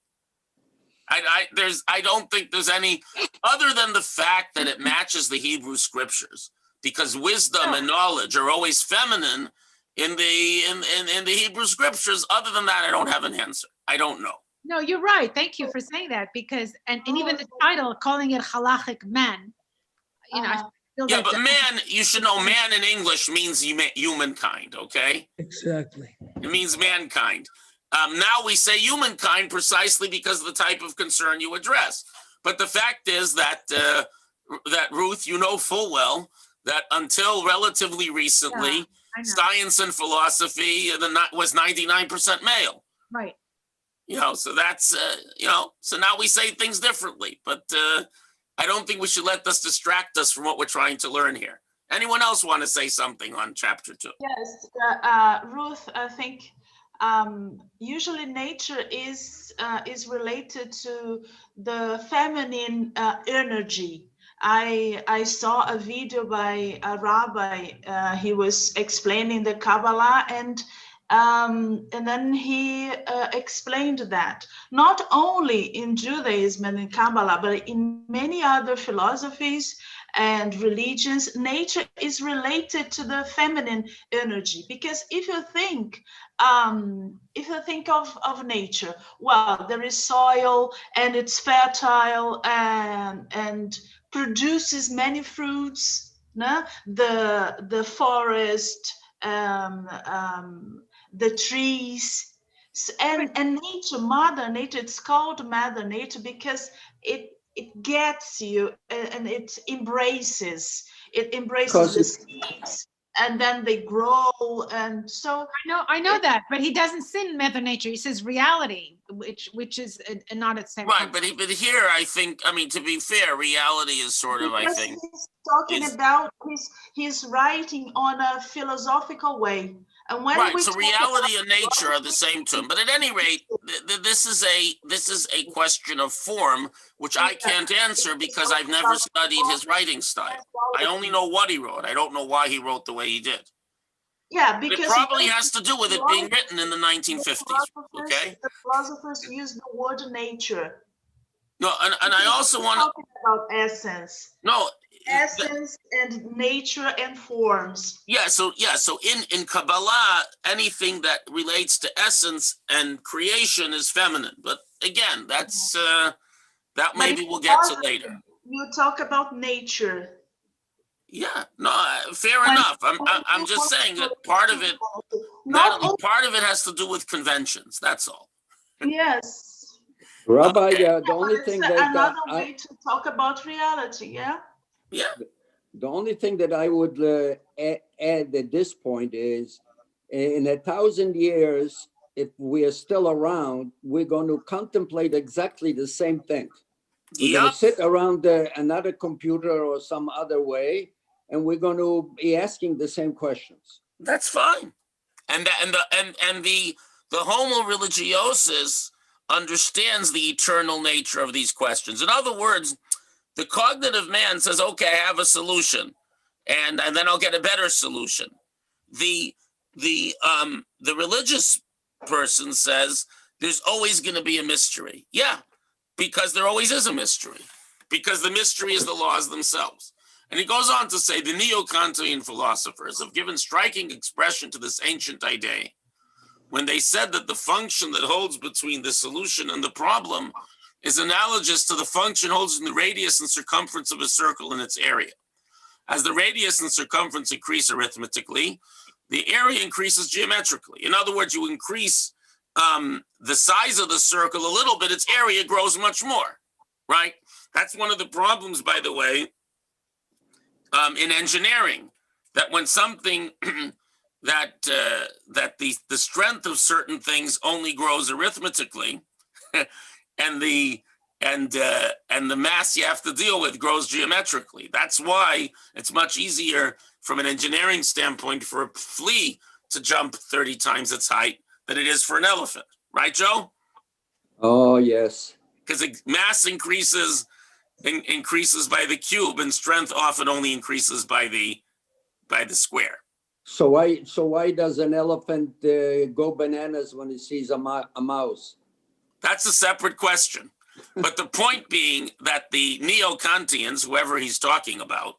B: I don't think there's any, other than the fact that it matches the Hebrew scriptures. Because wisdom and knowledge are always feminine in the Hebrew scriptures. Other than that, I don't have an answer. I don't know.
D: No, you're right. Thank you for saying that. Because and even the title, calling it halachic man, I feel
B: but man, you should know, man in English means humankind. Okay.
E: Exactly.
B: It means mankind. Now we say humankind precisely because of the type of concern you address. But the fact is that, that Ruth, you know full well that until relatively recently, science and philosophy was 99% male.
D: Right.
B: So that's, so now we say things differently. But I don't think we should let this distract us from what we're trying to learn here. Anyone else want to say something on chapter 2?
F: Yes, Ruth, I think usually nature is related to the feminine energy. I saw a video by a rabbi. He was explaining the Kabbalah, and then he explained that not only in Judaism and in Kabbalah, but in many other philosophies and religions, nature is related to the feminine energy. Because if you think of nature, well, there is soil and it's fertile and produces many fruits. No? The forest, the trees, and nature, Mother Nature. It's called Mother Nature because it gets you and it embraces the seeds, and then they grow. And so
D: I know that, but he doesn't say Mother Nature. He says reality, which is not at the same
B: Right,
D: time.
B: but here I think, to be fair, reality is sort of,
F: because
B: I think,
F: he's talking about he's writing on a philosophical way. And when
B: right.
F: we
B: So
F: talk
B: reality
F: about
B: and nature are the same to him. But at any rate, this is a question of form, which I can't answer because I've never studied his writing style. I only know what he wrote. I don't know why he wrote the way he did.
F: Yeah,
B: But
F: because
B: it probably has to do with it being written in the 1950s. Okay.
F: the philosophers use the word nature.
B: No, and I also want to
F: talking about essence.
B: no.
F: Essence and nature and forms.
B: So in Kabbalah, anything that relates to essence and creation is feminine. But again, that's that maybe we'll get to later.
F: You talk about nature.
B: Yeah, no, fair enough. I'm just saying that part of it, Natalie, part of it has to do with conventions. That's all.
F: Yes.
A: Rabbi,
B: Okay.
A: the only thing that
F: another way to talk about reality. Yeah.
B: Yeah.
A: The only thing that I would add at this point is, in 1,000 years, if we are still around, we're going to contemplate exactly the same thing. We're going to sit around another computer or some other way, and we're going to be asking the same questions.
B: That's fine. And the homo religiosus understands the eternal nature of these questions. In other words, the cognitive man says, okay, I have a solution, and then I'll get a better solution. The religious person says there's always going to be a mystery. Yeah, because there always is a mystery, because the mystery is the laws themselves. And he goes on to say the neo-Kantian philosophers have given striking expression to this ancient idea when they said that the function that holds between the solution and the problem is analogous to the function holds in the radius and circumference of a circle in its area. As the radius and circumference increase arithmetically, the area increases geometrically. In other words, you increase the size of the circle a little bit, its area grows much more, right? That's one of the problems, by the way, in engineering, that when something that the strength of certain things only grows arithmetically, and the mass you have to deal with grows geometrically. That's why it's much easier from an engineering standpoint for a flea to jump 30 times its height than it is for an elephant, right, Joe?
A: Oh, yes.
B: Because mass increases by the cube, and strength often only increases by the square.
A: So why does an elephant go bananas when he sees a mouse?
B: That's a separate question. But the point being that the neo-Kantians, whoever he's talking about,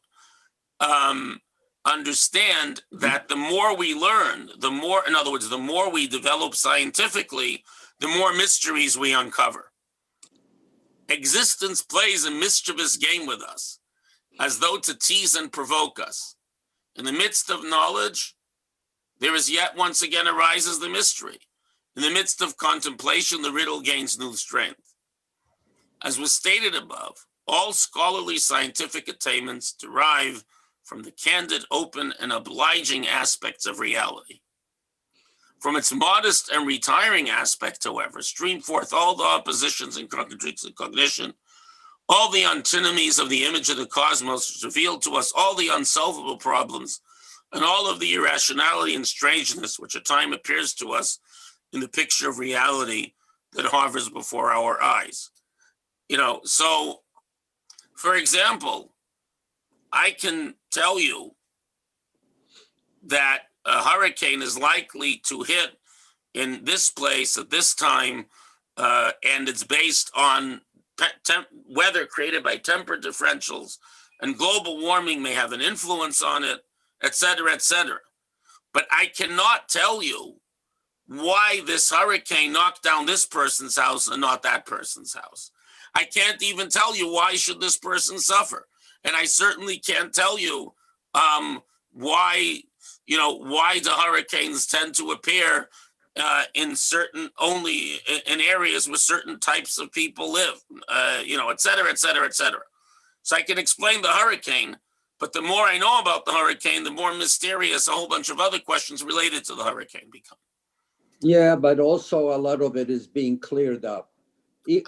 B: understand that the more we learn, in other words, the more we develop scientifically, the more mysteries we uncover. Existence plays a mischievous game with us, as though to tease and provoke us. In the midst of knowledge, there is yet once again arises the mystery. In the midst of contemplation, the riddle gains new strength. As was stated above, all scholarly scientific attainments derive from the candid, open, and obliging aspects of reality. From its modest and retiring aspect, however, stream forth all the oppositions and contradictions of cognition, all the antinomies of the image of the cosmos, which reveal to us all the unsolvable problems, and all of the irrationality and strangeness which at times appears to us in the picture of reality that hovers before our eyes. So, for example, I can tell you that a hurricane is likely to hit in this place at this time, and it's based on weather created by temperature differentials, and global warming may have an influence on it, et cetera, But I cannot tell you why this hurricane knocked down this person's house and not that person's house. I can't even tell you why should this person suffer. And I certainly can't tell you why the hurricanes tend to appear in areas where certain types of people live, et cetera. So I can explain the hurricane, but the more I know about the hurricane, the more mysterious a whole bunch of other questions related to the hurricane become.
A: Yeah, but also a lot of it is being cleared up. Even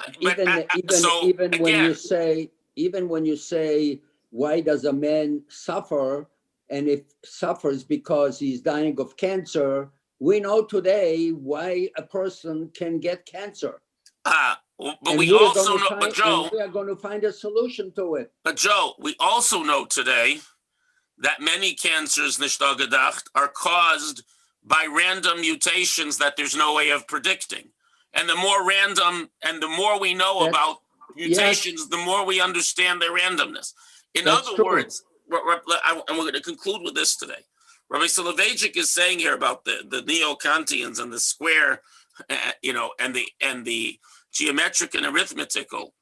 A: when you say, why does a man suffer? And if suffers because he's dying of cancer, we know today why a person can get cancer.
B: But we also know, but Joe,
A: we are going to find a solution to it.
B: But Joe, we also know today that many cancers, nicht gedacht, are caused by random mutations that there's no way of predicting. And the more random and the more we know about mutations, the more we understand their randomness. In other words, and we're going to conclude with this today. Rabbi Soloveitchik is saying here about the neo-Kantians and the square, and the geometric and arithmetical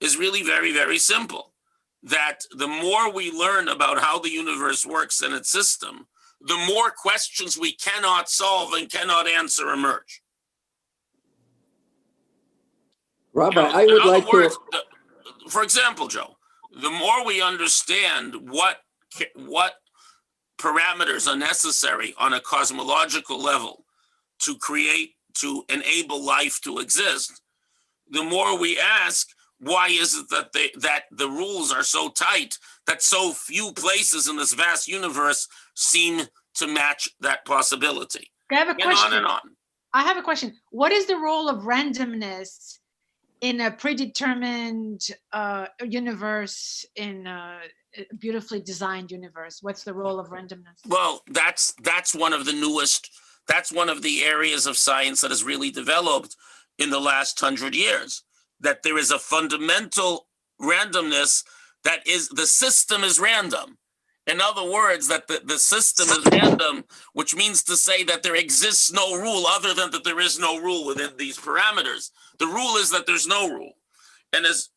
B: is really very, very simple. That the more we learn about how the universe works and its system, the more questions we cannot solve and cannot answer emerge.
A: Rabbi, I would like to...
B: For example, Joe, the more we understand what parameters are necessary on a cosmological level to enable life to exist, the more we ask, why is it that the rules are so tight that so few places in this vast universe seem to match that possibility?
D: I have a question.
B: On and on.
D: I have a question. What is the role of randomness in a predetermined universe, in a beautifully designed universe? What's the role of randomness?
B: Well, that's one of the newest, that's one of the areas of science that has really developed in the last 100 years, that there is a fundamental randomness, that is, the system is random. In other words, that the system is random, which means to say that there exists no rule other than that there is no rule within these parameters. The rule is that there's no rule. And as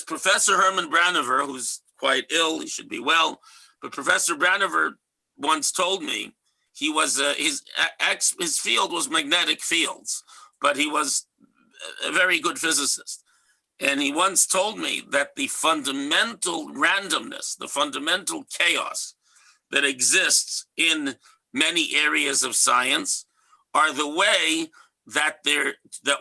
B: Professor Herman Branover, who's quite ill, he should be well, but Professor Branover once told me, he was his field was magnetic fields, but he was a very good physicist. And he once told me that the fundamental randomness, the fundamental chaos that exists in many areas of science are the way that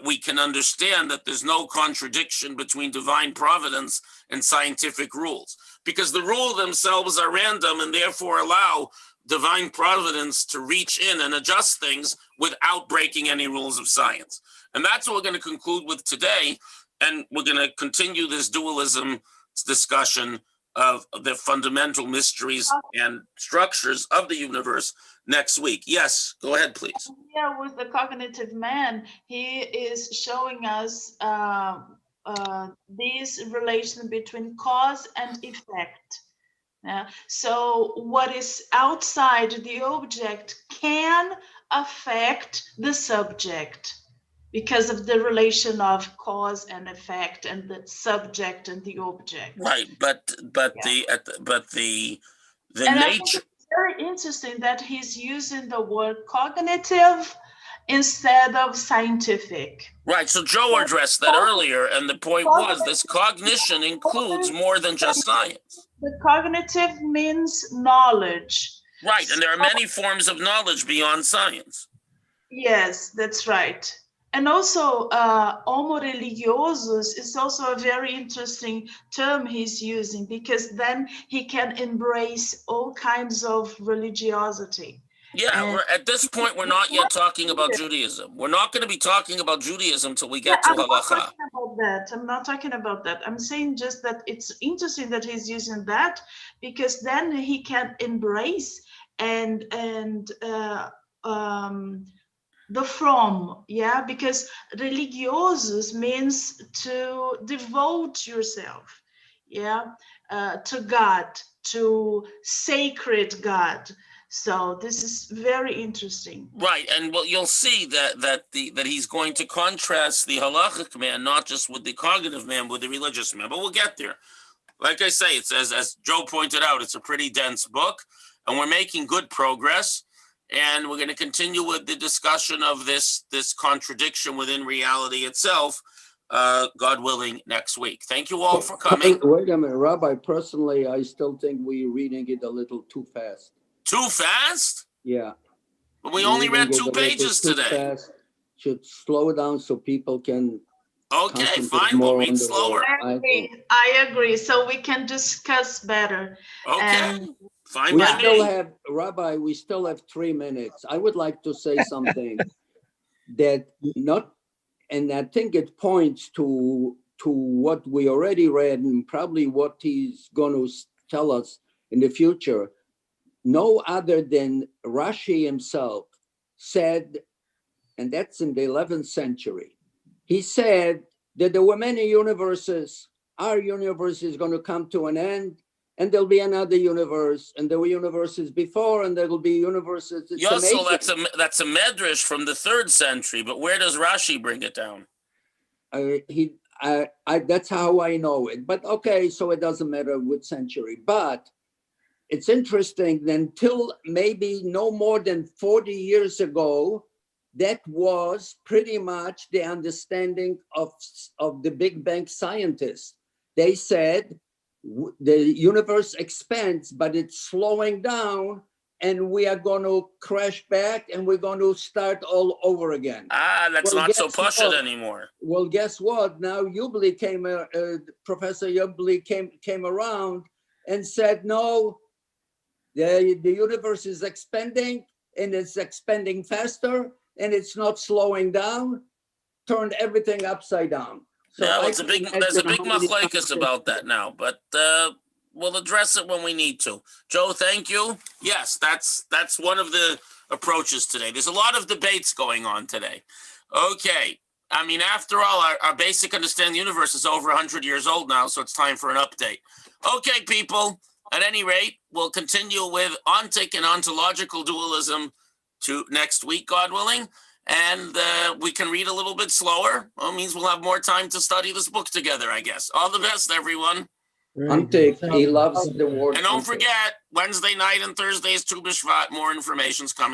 B: we can understand that there's no contradiction between divine providence and scientific rules, because the rules themselves are random and therefore allow divine providence to reach in and adjust things without breaking any rules of science. And that's what we're going to conclude with today. And we're going to continue this dualism discussion of the fundamental mysteries and structures of the universe next week. Yes, go ahead, please.
F: Yeah, with the cognitive man, he is showing us this relation between cause and effect. So what is outside the object can affect the subject, because of the relation of cause and effect and the subject and the object.
B: Right, but
F: Yeah.
B: the
F: And
B: nature.
F: very interesting that he's using the word cognitive instead of scientific.
B: Right, so Joe addressed that earlier, and the point was this cognition includes more than just science.
F: The cognitive means knowledge.
B: Right, and there are many forms of knowledge beyond science.
F: Yes, that's right. And also, homo religiosus is also a very interesting term he's using, because then he can embrace all kinds of religiosity.
B: Yeah, at this point, we're not yet talking about Judaism. We're not going to be talking about Judaism till we get to halacha.
F: I'm not talking about that. I'm saying just that it's interesting that he's using that, because then he can embrace and the from, yeah, because religiosus means to devote yourself, yeah, to God, to sacred God. So this is very interesting.
B: Right, and well, you'll see that he's going to contrast the halachic man not just with the cognitive man, with the religious man. But we'll get there. Like I say, it's as Joe pointed out, it's a pretty dense book, and we're making good progress. And we're going to continue with the discussion of this contradiction within reality itself, God willing, next week. Thank you all for coming.
A: Wait a minute, Rabbi, personally, I still think we're reading it a little too fast.
B: Too fast?
A: Yeah.
B: But we only read 2 pages today.
A: Fast. Should slow down so people can.
B: Okay, fine, we'll read slower.
F: I agree. So we can discuss better.
B: Okay. Fine
A: We
B: by
A: still
B: me.
A: have, Rabbi, we still have 3 minutes. I would like to say something that and I think it points to what we already read and probably what he's going to tell us in the future. No other than Rashi himself said, and that's in the 11th century, he said that there were many universes. Our universe is going to come to an end, and there'll be another universe, and there were universes before, and there will be universes.
B: Yossel, that's a medrash from the 3rd century, but where does Rashi bring it down?
A: That's how I know it. But okay, so it doesn't matter which century. But it's interesting that until maybe no more than 40 years ago, that was pretty much the understanding of the Big Bang scientists. They said, the universe expands, but it's slowing down, and we are going to crash back, and we're going to start all over again.
B: That's not so pashut anymore.
A: Well, guess what? Now Professor Yubli came around and said, no, the universe is expanding, and it's expanding faster, and it's not slowing down. Turned everything upside down. So
B: yeah, there's a big machlokes about that now, but we'll address it when we need to. Joe, thank you. Yes, that's one of the approaches today. There's a lot of debates going on today. Okay, I mean, after all, our basic understanding of the universe is over 100 years old now, so it's time for an update. Okay, people, at any rate, we'll continue with ontic and ontological dualism to next week, God willing. And we can read a little bit slower. Well, it means we'll have more time to study this book together, I guess. All the best, everyone.
A: He loves the word.
B: And don't forget, Wednesday night and Thursday is Tu B'Shvat. More information's coming.